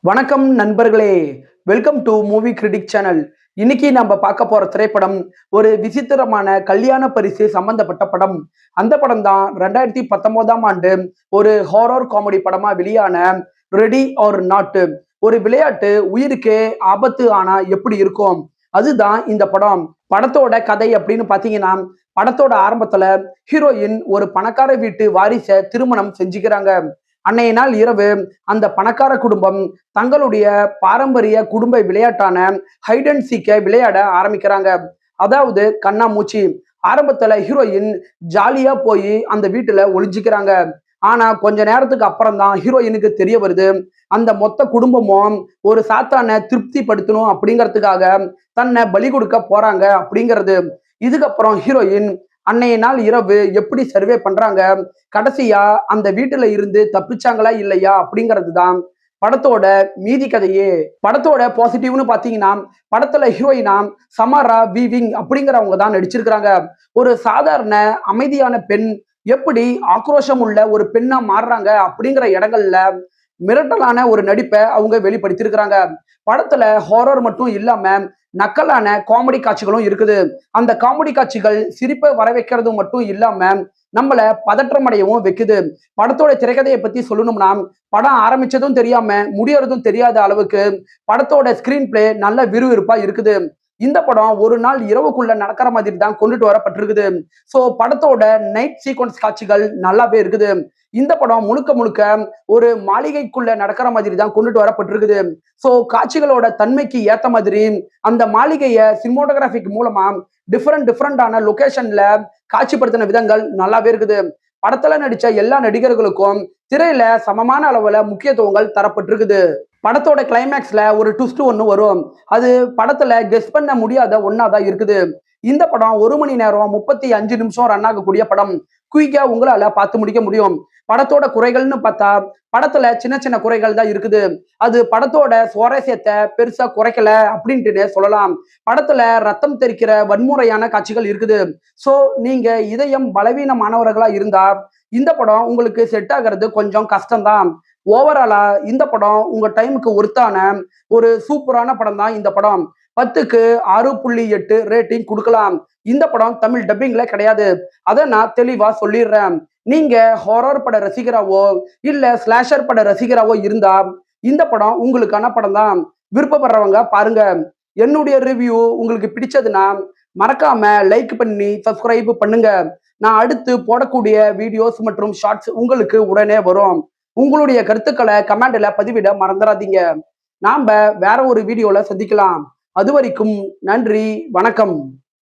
வணக்கம் நண்பர்களே, welcome to movie critic channel. இன்னைக்கு நம்ம பார்க்க போற திரைப்படம் ஒரு விசித்திரமான கல்யாண பரிசு சம்பந்தப்பட்ட படம். அந்த படம் தான் 2019ஆம் ஆண்டு ஒரு ஹாரர் காமெடி படமா வெளியான ரெடி ஆர் நாட். ஒரு விளையாட்டு உயிருக்கே ஆபத்து ஆனா எப்படி இருக்கும், அதுதான் இந்த படம். படத்தோட கதை அப்படின்னு பாத்தீங்கன்னா, படத்தோட ஆரம்பத்துல ஹீரோயின் ஒரு பணக்கார வீட்டு வாரிசை திருமணம் செஞ்சுக்கிறாங்க. அன்னைய நாள் இரவு அந்த பணக்கார குடும்பம் தங்களுடைய பாரம்பரிய குடும்ப விளையாட்டான ஹைட் அண்ட் சீக்கை விளையாட ஆரம்பிக்கிறாங்க. அதாவது கண்ணாமூச்சி. ஆரம்பத்துல ஹீரோயின் ஜாலியா போய் அந்த வீட்டுல ஒளிஞ்சுக்கிறாங்க. ஆனா கொஞ்ச நேரத்துக்கு அப்புறம் தான் ஹீரோயினுக்கு தெரிய வருது, அந்த மொத்த குடும்பமும் ஒரு சாத்தானை திருப்தி படுத்தணும் அப்படிங்கிறதுக்காக தன்னை பலி கொடுக்க போறாங்க அப்படிங்கிறது. இதுக்கப்புறம் ஹீரோயின் அன்னைய நாள் இரவு எப்படி சர்வே பண்றாங்க, கடைசியா அந்த வீட்டுல இருந்து தப்பிச்சாங்களா இல்லையா அப்படிங்கிறது தான் படத்தோட மீதி கதையே. படத்தோட பாசிட்டிவ்னு பாத்தீங்கன்னா, படத்துல ஹீரோயினா சமாரா வீவிங் அப்படிங்கிறவங்க தான் நடிச்சிருக்கிறாங்க. ஒரு சாதாரண அமைதியான பெண் எப்படி ஆக்ரோஷம் உள்ள ஒரு பெண்ணா மாறுறாங்க அப்படிங்கிற இடங்கள்ல மிரட்டலான ஒரு நடிப்பை அவங்க வெளிப்படுத்தியிருக்கிறாங்க. படத்துல ஹாரர் மட்டும் இல்லாம நக்கலான காமெடி காட்சிகளும் இருக்குது. அந்த காமெடி காட்சிகள் சிரிப்பை வர வைக்கிறது மட்டும் இல்லாம நம்மள பதற்றம் அடையவும் வைக்குது. படத்தோட திரைக்கதையை பத்தி சொல்லணும்னா, படம் ஆரம்பிச்சதும் தெரியாம முடியறதும் தெரியாத அளவுக்கு படத்தோட ஸ்கிரீன் பிளே நல்ல விறுவிறுப்பா இருக்குது. இந்த படம் ஒரு நாள் இரவுக்குள்ள நடக்கிற மாதிரி தான் கொண்டுட்டு வரப்பட்டிருக்குது. சோ படத்தோட நைட் சீக்வன்ஸ் காட்சிகள் நல்லாவே இருக்குது. இந்த படம் முழுக்க முழுக்க ஒரு மாளிகைக்குள்ள நடக்கிற மாதிரி தான் கொண்டுட்டு வரப்பட்டிருக்குது. சோ காட்சிகளோட தன்மைக்கு ஏத்த மாதிரி அந்த மாளிகைய சினிமோட்டோகிராபிக் மூலமா டிஃப்ரெண்டான லொகேஷன்ல காட்சிப்படுத்தின விதங்கள் நல்லாவே இருக்குது. படத்துல நடிச்ச எல்லா நடிகர்களுக்கும் திரையில சமமான அளவுல முக்கியத்துவங்கள் தரப்பட்டிருக்குது. படத்தோட கிளைமேக்ஸ்ல ஒரு ட்விஸ்ட் ஒன்று வரும். அது படத்துல கெஸ் பண்ண முடியாத ஒன்னாதான் இருக்குது. இந்த படம் 1 மணி நேரம் 35 நிமிஷம் ரன் ஆகக்கூடிய படம். குயிக்கா உங்களால பார்த்து முடிக்க முடியும். படத்தோட குறைகள்னு பார்த்தா, படத்துல சின்ன சின்ன குறைகள் தான் இருக்குது. அது படத்தோட சுவாரஸ்யத்தை பெருசா குறைக்கல அப்படின்ட்டு சொல்லலாம். படத்துல ரத்தம் தெறிக்கிற வன்முறையான காட்சிகள் இருக்குது. சோ நீங்க இதயம் பலவீனமானவர்களா இருந்தா இந்த படம் உங்களுக்கு செட் ஆகிறது கொஞ்சம் கஷ்டம்தான். ஓவராலா இந்த படம் உங்க டைமுக்கு ஒர்த்தான ஒரு சூப்பரான படம் தான் இந்த படம். 10க்கு 6.8 ரேட்டிங் கொடுக்கலாம். இந்த படம் தமிழ் டப்பிங்ல கிடையாது. அதை நான் தெளிவா சொல்லிடுறேன். நீங்க ஹாரர் பட ரசிகராவோ இல்ல ஸ்லாஷர் பட ரசிகராவோ இருந்தா இந்த படம் உங்களுக்கான படம் தான். விருப்பப்படுறவங்க பாருங்க. என்னுடைய ரிவ்யூ உங்களுக்கு பிடிச்சதுன்னா மறக்காம லைக் பண்ணி சப்ஸ்கிரைப் பண்ணுங்க. நான் அடுத்து போடக்கூடிய வீடியோஸ் மற்றும் ஷார்ட்ஸ் உங்களுக்கு உடனே வரும். உங்களுடைய கருத்துக்களை கமெண்ட்ல பதிவிட மறந்துடாதீங்க. நாம வேற ஒரு வீடியோல சந்திக்கலாம். அது வரைக்கும் நன்றி, வணக்கம்.